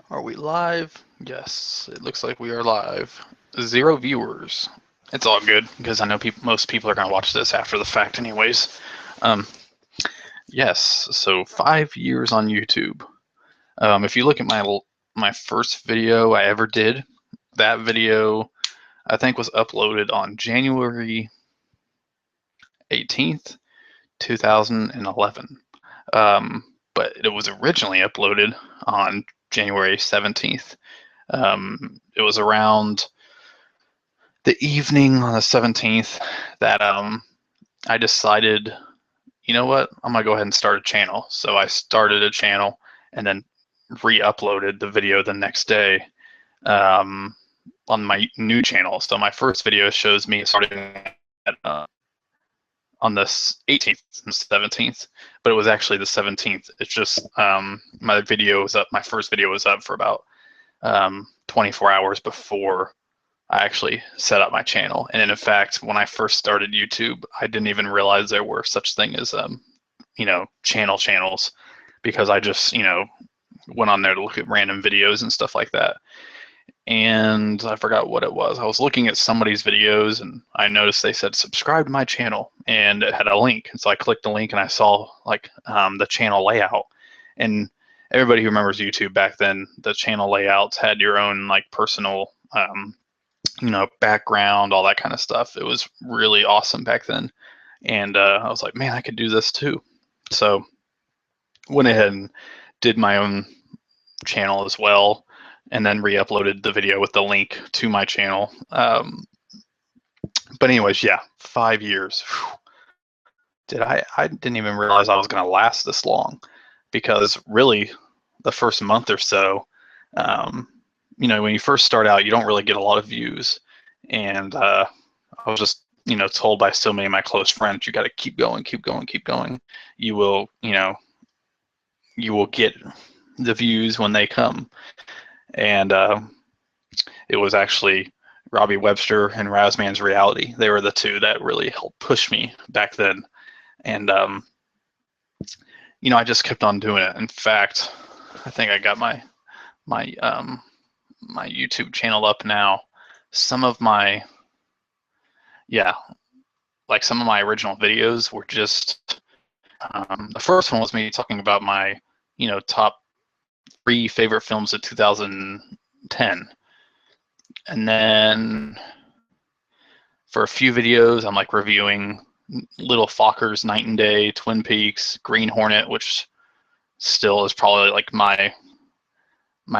Are we live? Yes, it looks like we are live. 0 viewers. It's all good because I know most people are going to watch this after the fact anyways. Um, yes, so 5 years on YouTube. If you look at my first video I ever did, that video I think was uploaded on January 18th, 2011. But it was originally uploaded on January 17th. It was around the evening on the 17th that I decided, you know what, I'm gonna go ahead and start a channel. So I started a channel and then re-uploaded the video the next day um, on my new channel. So my first video shows me starting at, on the 18th and 17th, but it was actually the 17th. It's just my video was up. My first video was up for about 24 hours before I actually set up my channel. And in fact, when I first started YouTube, I didn't even realize there were such thing as channels, because I just went on there to look at random videos and stuff like that. And I forgot what it was. I was looking at somebody's videos and I noticed they said subscribe to my channel, and it had a link. And so I clicked the link and I saw like the channel layout. And everybody who remembers YouTube back then, the channel layouts had your own like personal background, all that kind of stuff. It was really awesome back then. And I was like, man, I could do this too. So went ahead and did my own channel as well, and then re-uploaded the video with the link to my channel. But anyways, yeah, 5 years. I didn't even realize I was going to last this long, because really the first month or so, when you first start out, you don't really get a lot of views. And I was just, told by so many of my close friends, you got to keep going, keep going, keep going. You will get the views when they come. And it was actually Robbie Webster and Razman's Reality. They were the two that really helped push me back then. And I just kept on doing it. In fact, I think I got my YouTube channel up now. Some of my some of my original videos were just the first one was me talking about my top 3 favorite films of 2010. And then for a few videos, I'm like reviewing Little Fockers, Night and Day, Twin Peaks, Green Hornet, which still is probably like my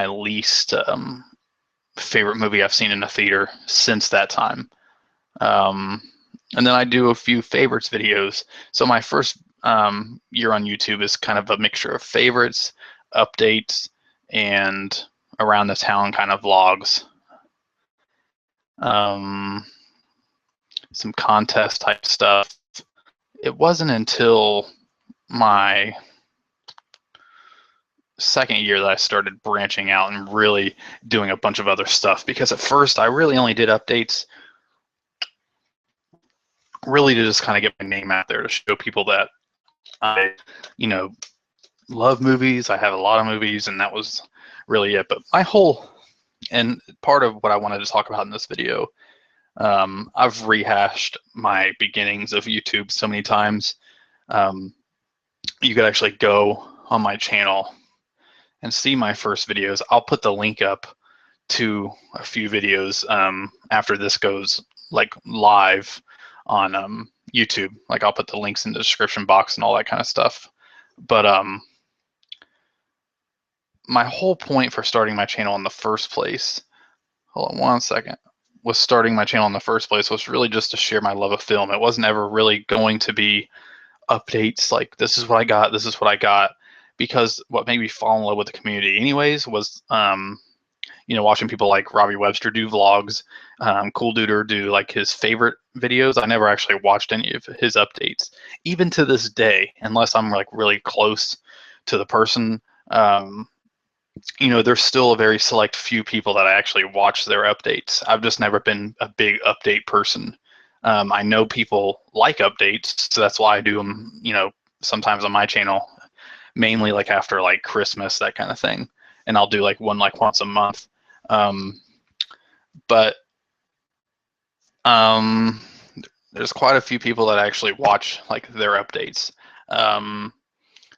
least favorite movie I've seen in a theater since that time. And then I do a few favorites videos. So my first year on YouTube is kind of a mixture of favorites, updates, and around the town kind of vlogs. Some contest type stuff. It wasn't until my second year that I started branching out and really doing a bunch of other stuff, because at first I really only did updates really to just kind of get my name out there, to show people that I, love movies. I have a lot of movies, and that was really it. But and part of what I wanted to talk about in this video, I've rehashed my beginnings of YouTube so many times. You could actually go on my channel and see my first videos. I'll put the link up to a few videos after this goes like live on YouTube. Like I'll put the links in the description box and all that kind of stuff. But my whole point for starting my channel in the first place, hold on one second, was starting my channel in the first place was really just to share my love of film. It wasn't ever really going to be updates like this is what I got, this is what I got, because what made me fall in love with the community anyways was watching people like Robbie Webster do vlogs, Cool Duder do like his favorite videos. I never actually watched any of his updates, even to this day, unless I'm like really close to the person. There's still a very select few people that I actually watch their updates. I've just never been a big update person. I know people like updates, so that's why I do them, sometimes on my channel, mainly like after like Christmas, that kind of thing. and I'll do like one like once a month. But there's quite a few people that actually watch like their updates.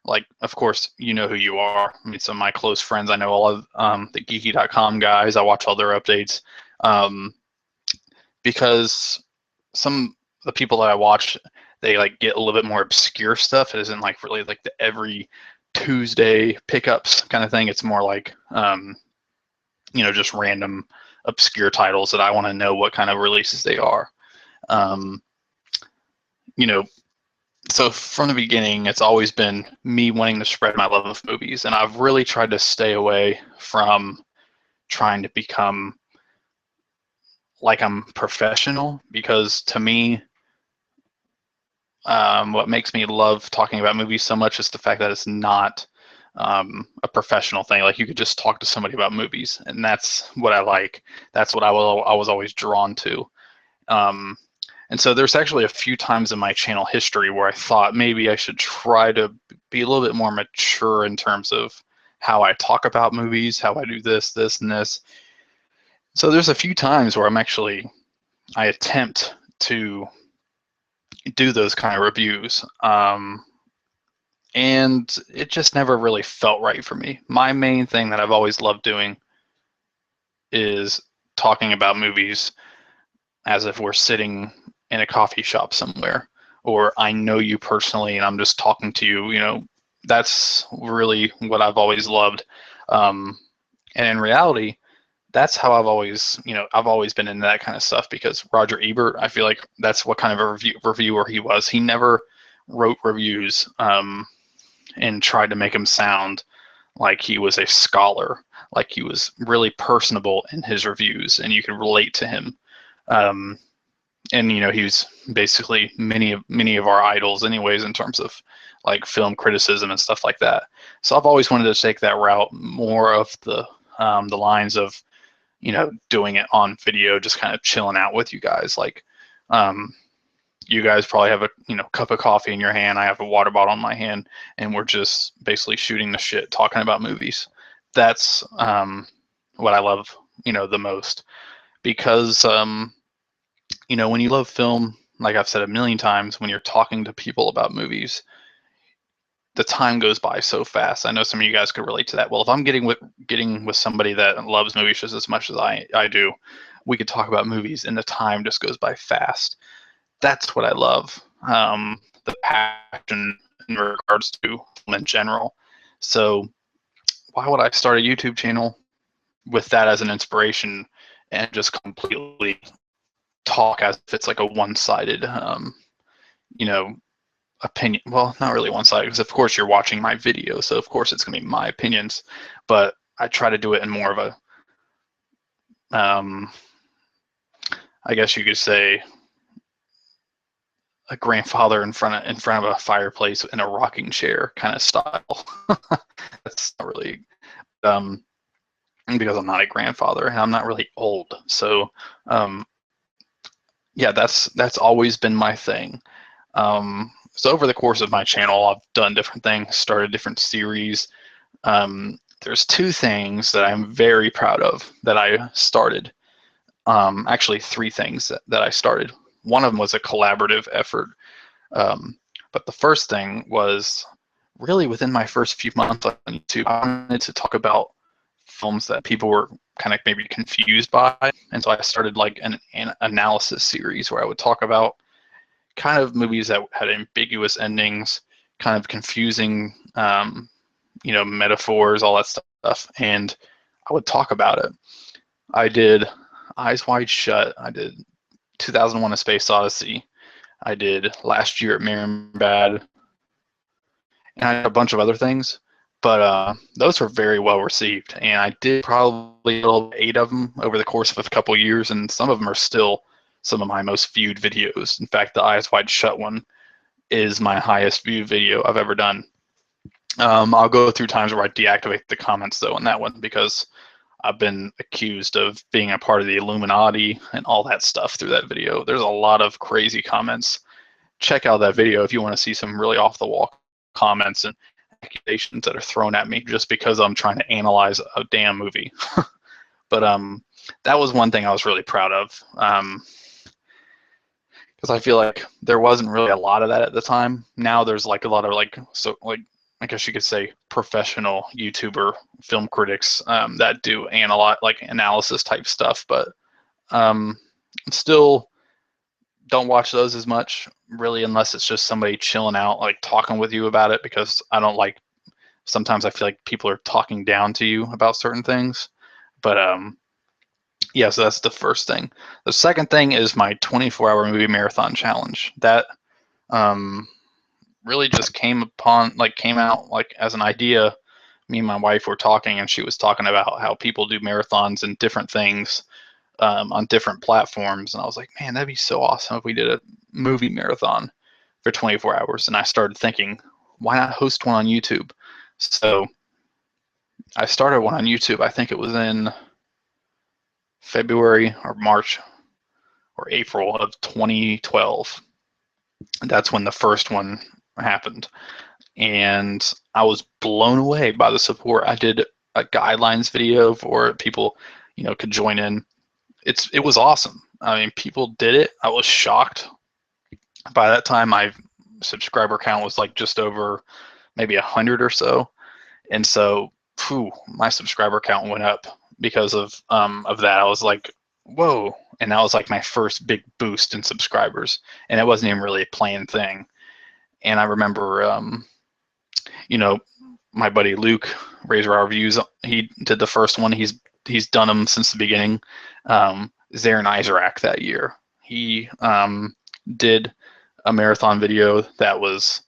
Like, of course, you know who you are. I mean, some of my close friends, I know all of the geeky.com guys. I watch all their updates because some of the people that I watch, they like get a little bit more obscure stuff. It isn't like really like the every Tuesday pickups kind of thing. It's more like, you know, just random obscure titles that I want to know what kind of releases they are. You know, so from the beginning, it's always been me wanting to spread my love of movies, and I've really tried to stay away from trying to become like I'm professional, because to me, what makes me love talking about movies so much is the fact that it's not a professional thing. Like, you could just talk to somebody about movies, and that's what I like. That's what I was always drawn to. And so there's actually a few times in my channel history where I thought maybe I should try to be a little bit more mature in terms of how I talk about movies, how I do this, this, and this. So there's a few times where I attempt to do those kind of reviews. And it just never really felt right for me. My main thing that I've always loved doing is talking about movies as if we're sitting in a coffee shop somewhere, or I know you personally and I'm just talking to you. You know, that's really what I've always loved. And in reality, that's how I've always been into that kind of stuff, because Roger Ebert, I feel like that's what kind of a reviewer he was. He never wrote reviews and tried to make him sound like he was a scholar, like he was really personable in his reviews and you could relate to him. And you know, he was basically many of our idols anyways in terms of like film criticism and stuff like that. So I've always wanted to take that route, more of the lines of, you know, doing it on video, just kind of chilling out with you guys. Like, you guys probably have a, you know, cup of coffee in your hand, I have a water bottle in my hand, and we're just basically shooting the shit, talking about movies. That's what I love, you know, the most, because you know, when you love film, like I've said a million times, when you're talking to people about movies, the time goes by so fast. I know some of you guys could relate to that. Well, if I'm getting with somebody that loves movies just as much as I do, we could talk about movies and the time just goes by fast. That's what I love. The passion in regards to film in general. So why would I start a YouTube channel with that as an inspiration and just completely talk as if it's like a one-sided, you know, opinion? Well, not really one-sided, because of course you're watching my video, so of course it's gonna be my opinions, but I try to do it in more of a, I guess you could say, a grandfather in front of a fireplace in a rocking chair kind of style. That's not really, because I'm not a grandfather and I'm not really old. So yeah, that's always been my thing. So over the course of my channel, I've done different things, started different series. There's two things that I'm very proud of that I started. Actually, three things that I started. One of them was a collaborative effort. But the first thing was really within my first few months on YouTube, I wanted to talk about films that people were kind of maybe confused by. And so I started like an analysis series where I would talk about kind of movies that had ambiguous endings, kind of confusing, you know, metaphors, all that stuff. And I would talk about it. I did Eyes Wide Shut. I did 2001: A Space Odyssey. I did Last Year at Marienbad, and I had a bunch of other things, but those were very well received. And I did probably 8 of them over the course of a couple of years, and some of them are still some of my most viewed videos. In fact, the Eyes Wide Shut one is my highest viewed video I've ever done. I'll go through times where I deactivate the comments though on that one, because I've been accused of being a part of the Illuminati and all that stuff through that video. There's a lot of crazy comments. Check out that video if you want to see some really off the wall comments and accusations that are thrown at me just because I'm trying to analyze a damn movie. But that was one thing I was really proud of, because I feel like there wasn't really a lot of that at the time. Now there's like a lot of I guess you could say professional YouTuber film critics that do analysis type stuff, but still don't watch those as much, really, unless it's just somebody chilling out, like talking with you about it, because I don't like, sometimes I feel like people are talking down to you about certain things. But yeah, so that's the first thing. The second thing is my 24-hour movie marathon challenge. That really just came out like as an idea. Me and my wife were talking, and she was talking about how people do marathons and different things on different platforms, and I was like, man, that'd be so awesome if we did a movie marathon for 24 hours. And I started thinking, why not host one on YouTube? So I started one on YouTube. I think it was in February or March or April of 2012. That's when the first one happened. And I was blown away by the support. I did a guidelines video for people, could join in. It was awesome. I mean, people did it. I was shocked. By that time, my subscriber count was like just over maybe 100 or so. And so, my subscriber count went up because of that. I was like, whoa. And that was like my first big boost in subscribers. And it wasn't even really a planned thing. And I remember, my buddy Luke, Razor Our Views, he did the first one. He's done them since the beginning. Zarin Isaac that year, he did a marathon video that was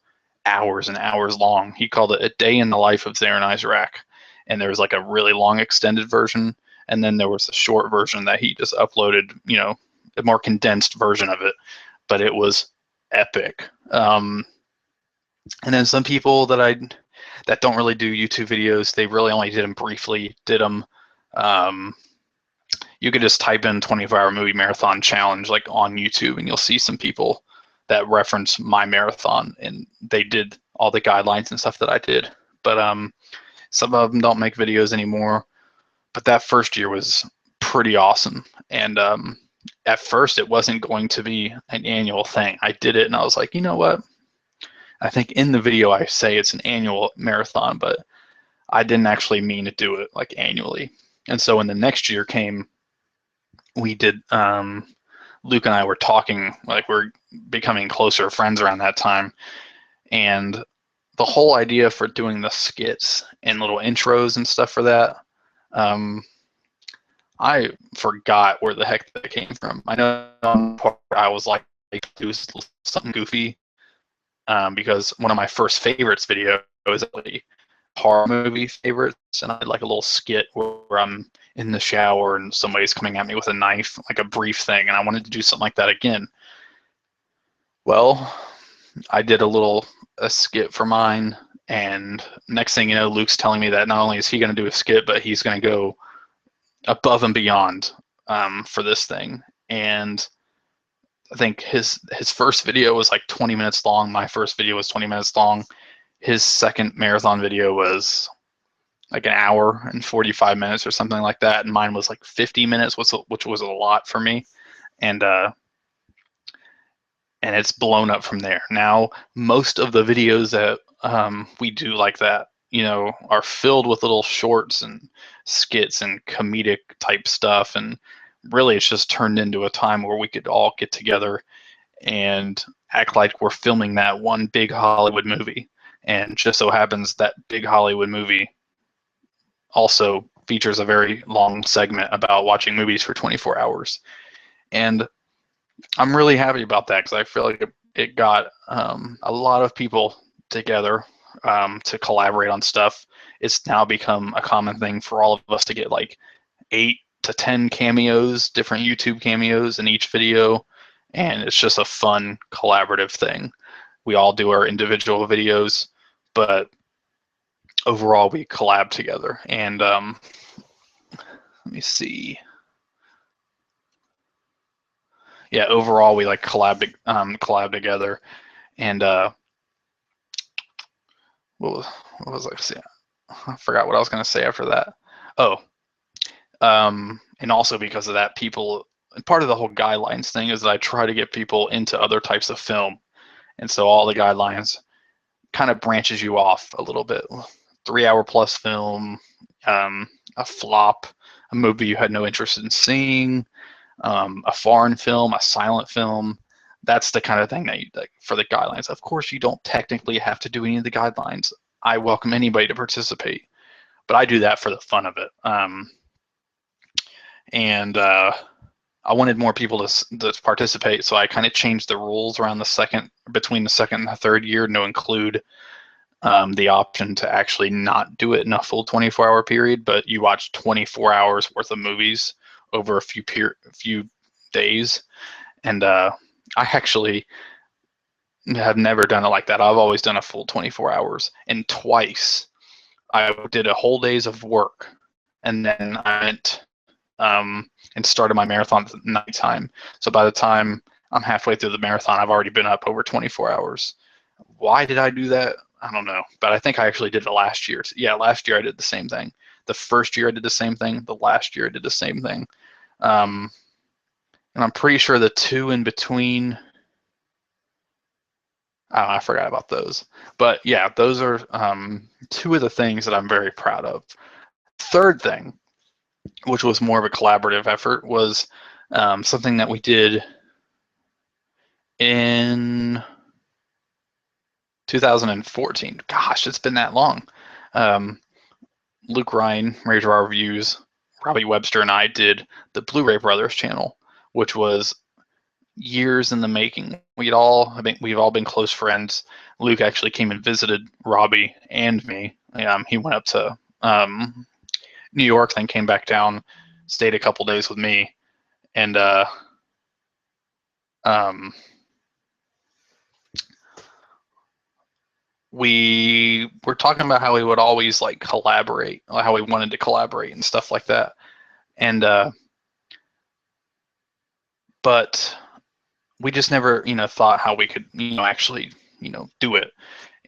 hours and hours long. He called it A Day in the Life of Zarin Isaac. And there was like a really long extended version, and then there was a short version that he just uploaded, a more condensed version of it. But it was epic. And then some people that don't really do YouTube videos, they really only did them briefly, did them. You could just type in 24-hour movie marathon challenge like on YouTube, and you'll see some people that reference my marathon, and they did all the guidelines and stuff that I did. But some of them don't make videos anymore. But that first year was pretty awesome. And at first, it wasn't going to be an annual thing. I did it, and I was like, you know what? I think in the video I say it's an annual marathon, but I didn't actually mean to do it like annually. And so when the next year came, we did, Luke and I were talking, like we're becoming closer friends around that time. And the whole idea for doing the skits and little intros and stuff for that, I forgot where the heck that came from. I know I was like, do something goofy, because one of my first favorites video was actually horror movie favorites, and I did like a little skit where I'm in the shower and somebody's coming at me with a knife, like a brief thing, and I wanted to do something like that again. Well, I did a skit for mine, and next thing you know, Luke's telling me that not only is he going to do a skit, but he's going to go above and beyond for this thing. And I think his first video was like 20 minutes long. My first video was 20 minutes long. His second marathon video was like an hour and 45 minutes or something like that, and mine was like 50 minutes, which was a lot for me. And it's blown up from there. Now, most of the videos that we do like that, are filled with little shorts and skits and comedic type stuff. And really, it's just turned into a time where we could all get together and act like we're filming that one big Hollywood movie. And just so happens that big Hollywood movie also features a very long segment about watching movies for 24 hours. And I'm really happy about that, because I feel like it got a lot of people together to collaborate on stuff. It's now become a common thing for all of us to get like 8 to 10 cameos, different YouTube cameos in each video, and it's just a fun collaborative thing. We all do our individual videos, but overall we collab together. And let me see. Yeah, overall we like collab together. And what was I saying? I forgot what I was going to say after that. Oh, and also because of that, people, part of the whole guidelines thing is that I try to get people into other types of film. And so all the guidelines kind of branches you off a little bit. 3 hour plus film, a flop, a movie you had no interest in seeing, a foreign film, a silent film. That's the kind of thing that you, like, for the guidelines. Of course, you don't technically have to do any of the guidelines. I welcome anybody to participate, but I do that for the fun of it. And I wanted more people to participate, so I kind of changed the rules around between the second and the third year to include the option to actually not do it in a full 24-hour period, but you watch 24 hours worth of movies over a few days. And I actually have never done it like that. I've always done a full 24 hours, and twice I did a whole days of work, and then I went and started my marathon at nighttime. So by the time I'm halfway through the marathon, I've already been up over 24 hours. Why did I do that? I don't know, but I think I actually did it last year. Yeah, last year I did the same thing. The first year I did the same thing. The last year I did the same thing. And I'm pretty sure the two in between, I forgot about those. But yeah, those are two of the things that I'm very proud of. Third thing, which was more of a collaborative effort, was something that we did in 2014. Gosh, it's been that long. Luke Ryan, Razor Our Reviews, Robbie Webster, and I did the Blu-ray Brothers channel, which was years in the making. We've all been close friends. Luke actually came and visited Robbie and me. He went up to New York, then came back down, stayed a couple days with me, and we were talking about how we would always like collaborate, how we wanted to collaborate and stuff like that. And but we just never, thought how we could, actually, do it.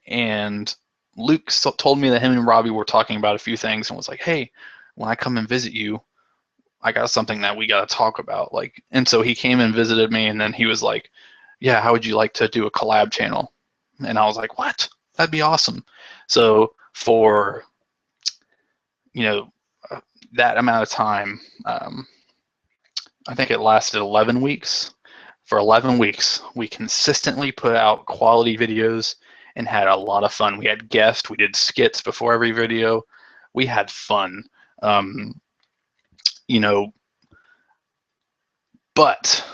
And Luke told me that him and Robbie were talking about a few things and was like, hey, when I come and visit you, I got something that we got to talk about. Like, and so he came and visited me, and then he was like, yeah, how would you like to do a collab channel? And I was like, what? That'd be awesome. So for, you know, that amount of time, I think it lasted 11 weeks. For 11 weeks, we consistently put out quality videos and had a lot of fun. We had guests, we did skits before every video. We had fun. You know, but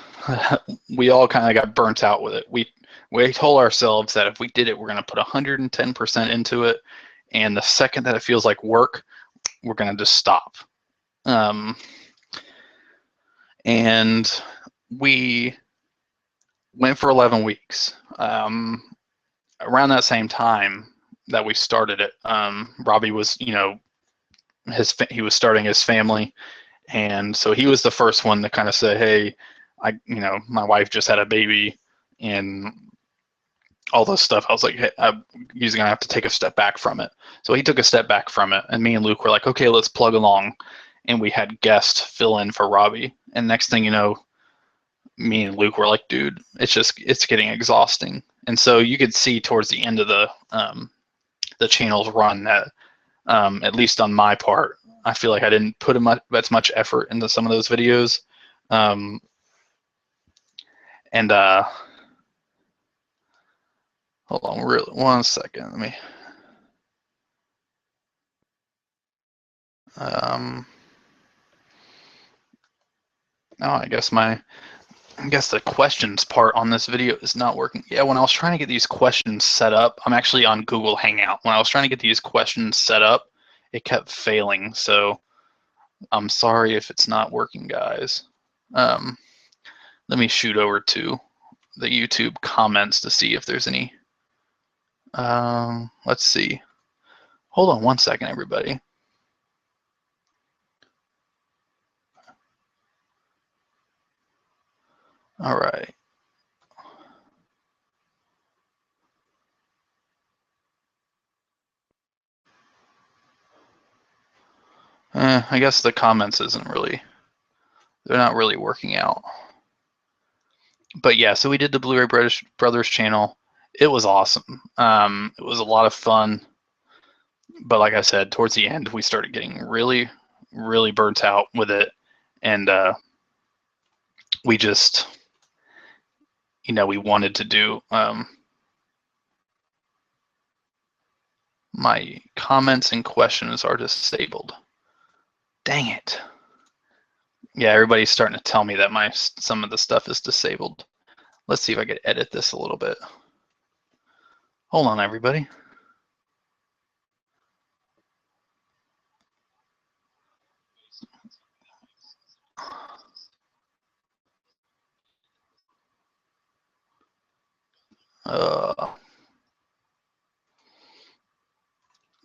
we all kind of got burnt out with it. We told ourselves that if we did it, we're going to put 110% into it, and the second that it feels like work, we're going to just stop. And we went for 11 weeks. Around that same time that we started it, Robbie was, he was starting his family, and so he was the first one to kind of say, hey, my wife just had a baby and all this stuff. I was like, hey, he's gonna have to take a step back from it. So he took a step back from it, and me and Luke were like, okay, let's plug along. And we had guests fill in for Robbie. And next thing you know, me and Luke were like, dude, it's getting exhausting. And so you could see towards the end of the channel's run that, at least on my part, I feel like I didn't put as much effort into some of those videos. And hold on, really, 1 second. Let me. Oh, I guess the questions part on this video is not working. Yeah, when I was trying to get these questions set up, I'm actually on Google Hangout. When I was trying to get these questions set up, it kept failing. So I'm sorry if it's not working, guys. Let me shoot over to the YouTube comments to see if there's any. Let's see. Hold on 1 second, everybody. All right. I guess the comments they're not really working out. But yeah, so we did the Blu-ray Brothers channel. It was awesome. It was a lot of fun. But like I said, towards the end, we started getting really, really burnt out with it. And we just, we wanted to do, my comments and questions are disabled. Dang it. Yeah, everybody's starting to tell me that some of the stuff is disabled. Let's see if I could edit this a little bit. Hold on, everybody.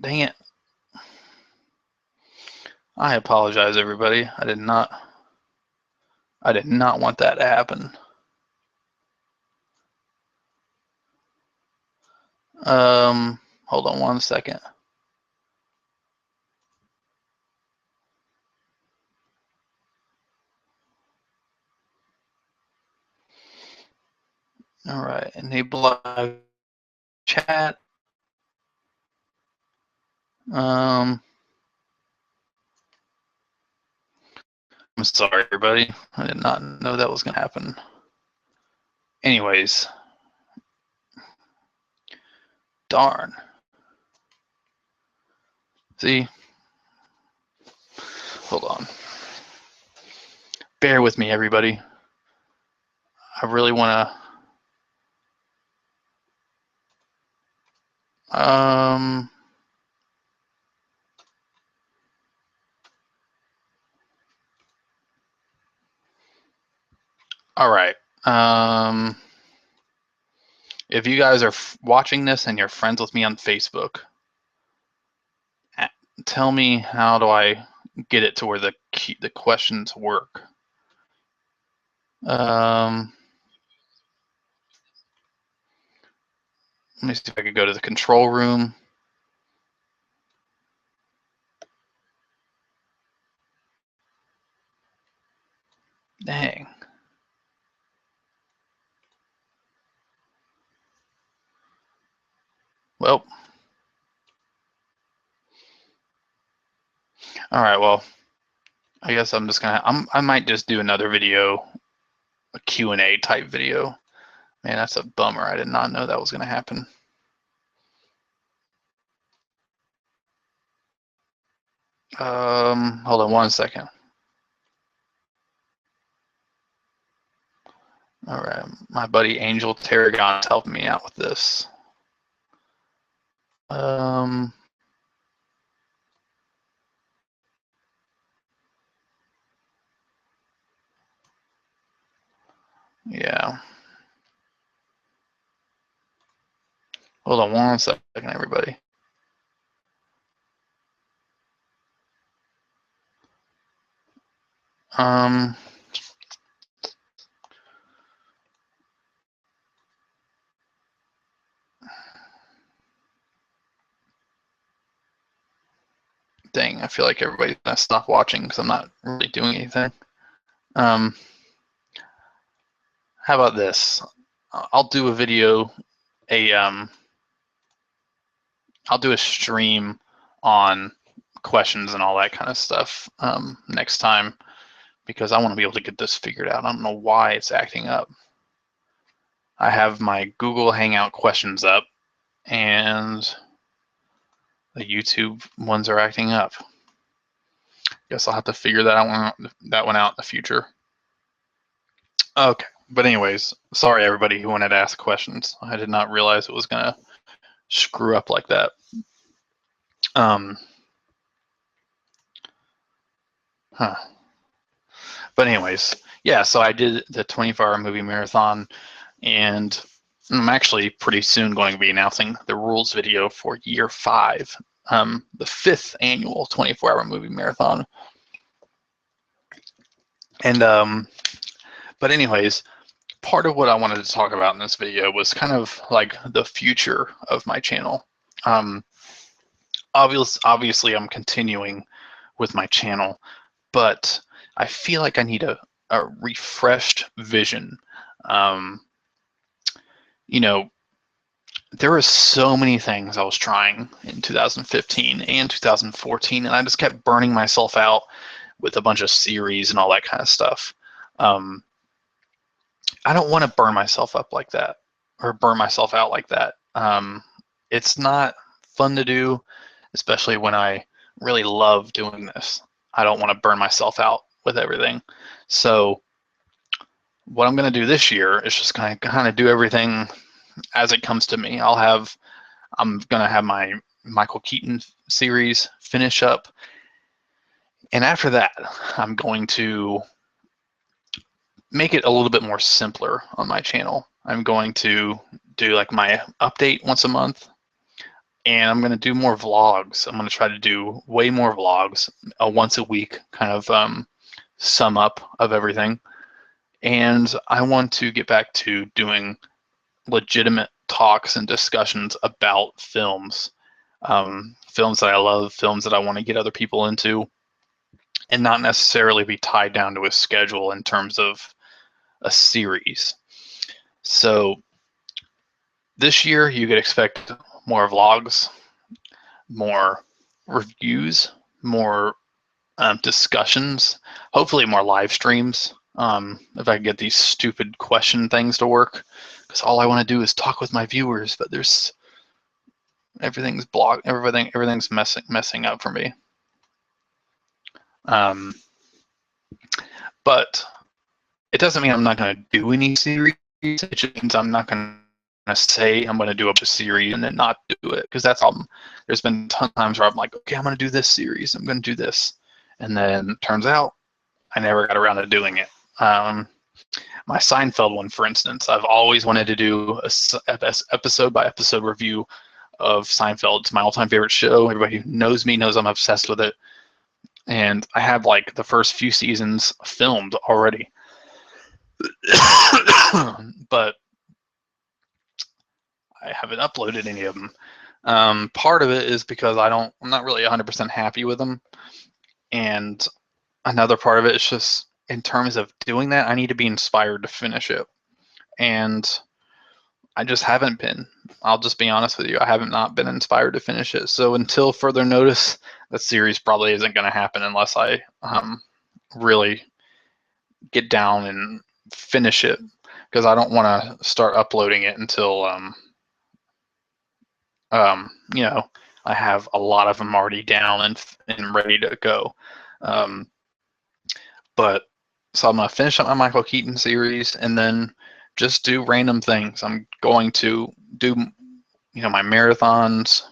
Dang it. I apologize, everybody. I did not want that to happen. Hold on one second. All right, enable live chat. I'm sorry, everybody. I did not know that was going to happen. Anyways, darn. See? Hold on. Bear with me, everybody. I really want to. All right. If you guys are watching this and you're friends with me on Facebook, tell me, how do I get it to where the questions work? Let me see if I could go to the control room. Dang. Well. All right, well, I guess I'm just gonna, I might just do another video, a Q&A type video. Man, that's a bummer. I did not know that was gonna happen. Hold on one second. All right, my buddy Angel Tarragon is helping me out with this. Yeah. Hold on one second, everybody. Dang, I feel like everybody's gonna stop watching because I'm not really doing anything. How about this? I'll do a video, I'll do a stream on questions and all that kind of stuff next time, because I want to be able to get this figured out. I don't know why it's acting up. I have my Google Hangout questions up, and the YouTube ones are acting up. Guess I'll have to figure that one out in the future. Okay, but anyways, sorry everybody who wanted to ask questions. I did not realize it was gonna screw up like that. But anyways, yeah, so I did the 24-hour movie marathon, and I'm actually pretty soon going to be announcing the rules video for year 5, the 5th annual 24-hour movie marathon. And but anyways, part of what I wanted to talk about in this video was kind of like the future of my channel. Obviously I'm continuing with my channel, but I feel like I need a refreshed vision. You know, there were so many things I was trying in 2015 and 2014, and I just kept burning myself out with a bunch of series and all that kind of stuff. I don't want to burn myself up like that, or burn myself out like that. It's not fun to do, especially when I really love doing this. I don't want to burn myself out with everything. So what I'm going to do this year is just kind of do everything as it comes to me. I'm going to have my Michael Keaton series finish up. And after that, I'm going to make it a little bit more simpler on my channel. I'm going to do like my update once a month, and I'm going to do more vlogs. I'm going to try to do way more vlogs, a once a week kind of sum up of everything. And I want to get back to doing legitimate talks and discussions about films, films that I love, films that I want to get other people into, and not necessarily be tied down to a schedule in terms of a series. So this year you could expect more vlogs, more reviews, more discussions, hopefully more live streams. If I can get these stupid question things to work, because all I want to do is talk with my viewers, but everything's blocked, everything's messing up for me. But it doesn't mean I'm not going to do any series. It just means I'm not going to say I'm going to do a series and then not do it, because that's there's been times where I'm like, okay, I'm going to do this series, I'm going to do this, and then turns out I never got around to doing it. My Seinfeld one, for instance, I've always wanted to do a episode by episode review of Seinfeld. It's my all-time favorite show. Everybody who knows me knows I'm obsessed with it, and I have like the first few seasons filmed already. But I haven't uploaded any of them. Part of it is because I'm not really 100% happy with them, and another part of it is just in terms of doing that, I need to be inspired to finish it, and I just haven't been. I'll just be honest with you, I haven't not been inspired to finish it. So until further notice, that series probably isn't going to happen unless I really get down and finish it, because I don't want to start uploading it until you know, I have a lot of them already down and ready to go. But so I'm gonna finish up my Michael Keaton series and then just do random things. I'm going to do, my marathons.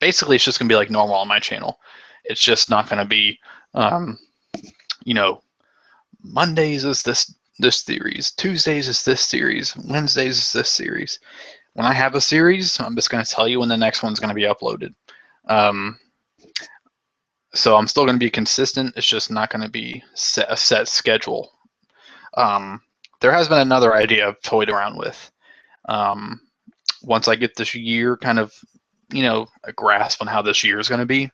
Basically, it's just gonna be like normal on my channel. It's just not gonna be, Mondays is this series, Tuesdays is this series, Wednesdays is this series. When I have a series, I'm just going to tell you when the next one's going to be uploaded. So I'm still going to be consistent. It's just not going to be a set schedule. There has been another idea I've toyed around with. Once I get this year kind of, a grasp on how this year is going to be,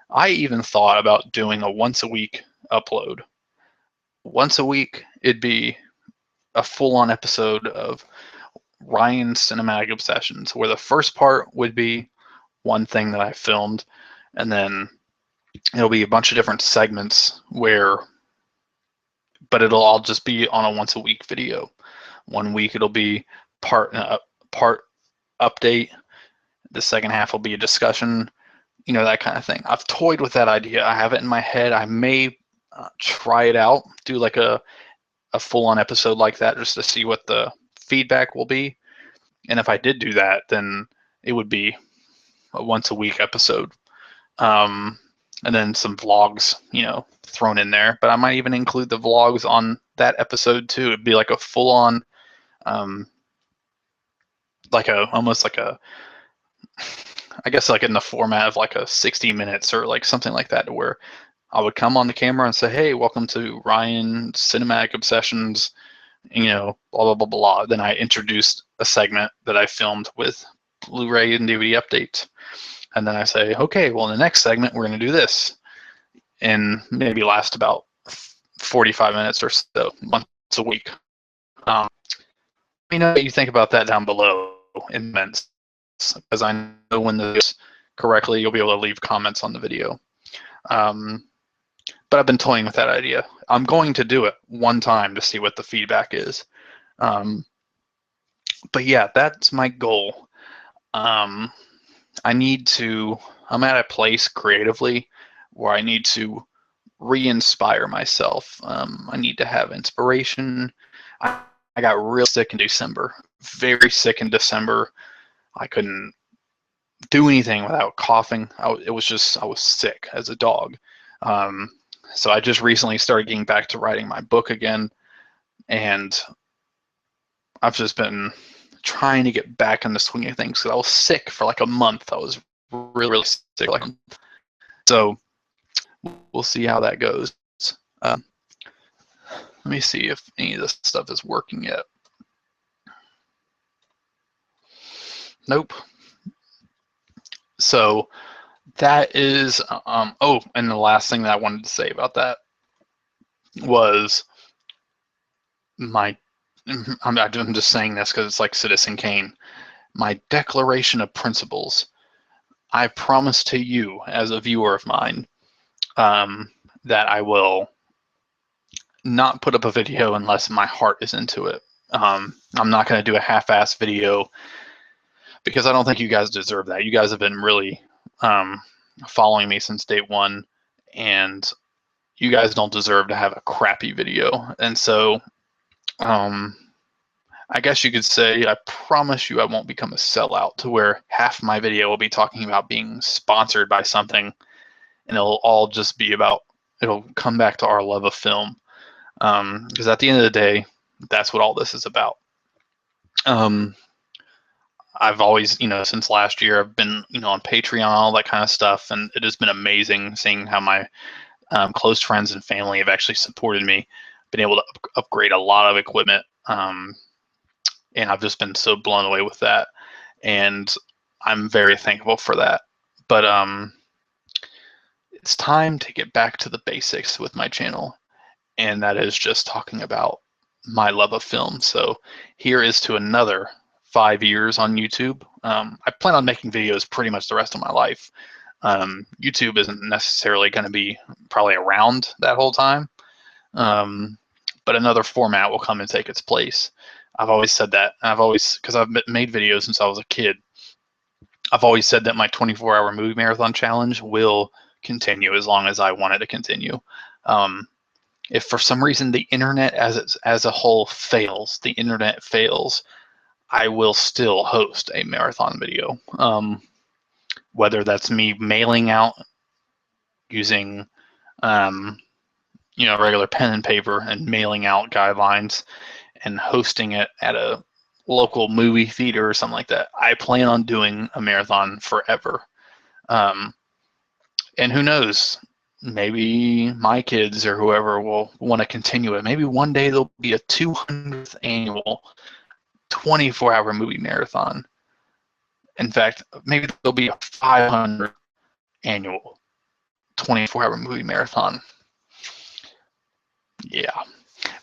I even thought about doing a once a week upload. Once a week, it'd be a full-on episode of Ryan's Cinematic Obsessions, where the first part would be one thing that I filmed, and then it'll be a bunch of different segments but it'll all just be on a once a week video. 1 week it'll be part update. The second half will be a discussion, that kind of thing. I've toyed with that idea. I have it in my head. I may try it out, do like a full-on episode like that, just to see what the feedback will be. And if I did do that, then it would be a once a week episode, and then some vlogs, thrown in there. But I might even include the vlogs on that episode too. It'd be like a full-on, almost like I guess like in the format of like a 60 minutes or like something like that, where I would come on the camera and say, hey, welcome to Ryan Cinematic Obsessions, blah, blah, blah, blah. Then I introduced a segment that I filmed with Blu-ray and DVD updates. And then I say, okay, well, in the next segment, we're going to do this. and maybe last about 45 minutes or so once a week. Let me know what you think about that down below in comments, because I know when this is correctly, you'll be able to leave comments on the video. But I've been toying with that idea. I'm going to do it one time to see what the feedback is. But yeah, that's my goal. I'm at a place creatively where I need to re-inspire myself. I need to have inspiration. I got real sick in December, very sick in December. I couldn't do anything without coughing. I was sick as a dog. So I just recently started getting back to writing my book again, and I've just been trying to get back in the swing of things because I was sick for like a month. I was really, really sick. So we'll see how that goes. Let me see if any of this stuff is working yet. Nope. So that is, oh, and the last thing that I wanted to say about that was I'm just saying this because it's like Citizen Kane. My declaration of principles. I promise to you, as a viewer of mine, that I will not put up a video unless my heart is into it. I'm not going to do a half-ass video because I don't think you guys deserve that. You guys have been really following me since day one, and you guys don't deserve to have a crappy video. And so I guess you could say, I promise you I won't become a sellout to where half my video will be talking about being sponsored by something, and it'll all just be about, it'll come back to our love of film. Because at the end of the day, that's what all this is about. I've always, since last year, I've been, on Patreon, all that kind of stuff, and it has been amazing seeing how my close friends and family have actually supported me, been able to upgrade a lot of equipment, and I've just been so blown away with that, and I'm very thankful for that. But it's time to get back to the basics with my channel, and that is just talking about my love of film. So here is to another 5 years on YouTube. I plan on making videos pretty much the rest of my life. YouTube isn't necessarily going to be probably around that whole time, but another format will come and take its place. I've always said that. Because I've made videos since I was a kid, I've always said that my 24-hour movie marathon challenge will continue as long as I want it to continue. If for some reason the internet as a whole fails, I will still host a marathon video. Whether that's me mailing out using regular pen and paper and mailing out guidelines and hosting it at a local movie theater or something like that. I plan on doing a marathon forever. And who knows, maybe my kids or whoever will want to continue it. Maybe one day there'll be a 200th annual 24-hour movie marathon. In fact, maybe there'll be a 500th annual 24-hour movie marathon. Yeah.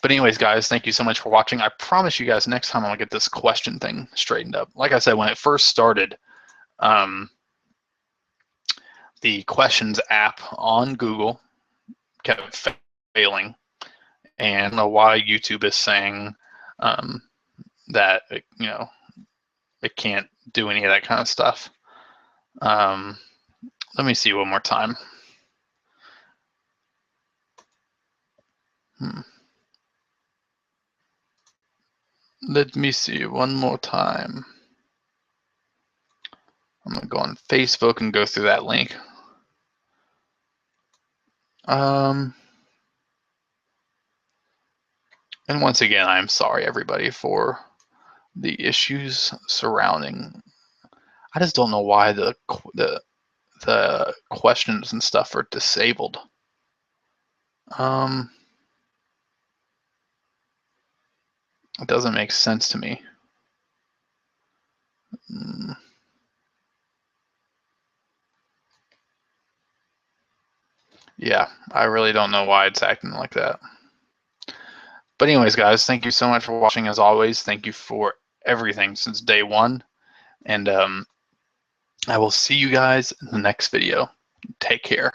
But anyways, guys, thank you so much for watching. I promise you guys next time I'll get this question thing straightened up. Like I said, when it first started, the questions app on Google kept failing. And I don't know why YouTube is saying that, it can't do any of that kind of stuff. Let me see one more time. Let me see one more time. I'm going to go on Facebook and go through that link. And once again, I'm sorry, everybody, for the issues surrounding. I just don't know why the questions and stuff are disabled. It doesn't make sense to me. Yeah, I really don't know why it's acting like that. But anyways, guys, thank you so much for watching. As always, thank you for everything since day one. And I will see you guys in the next video. Take care.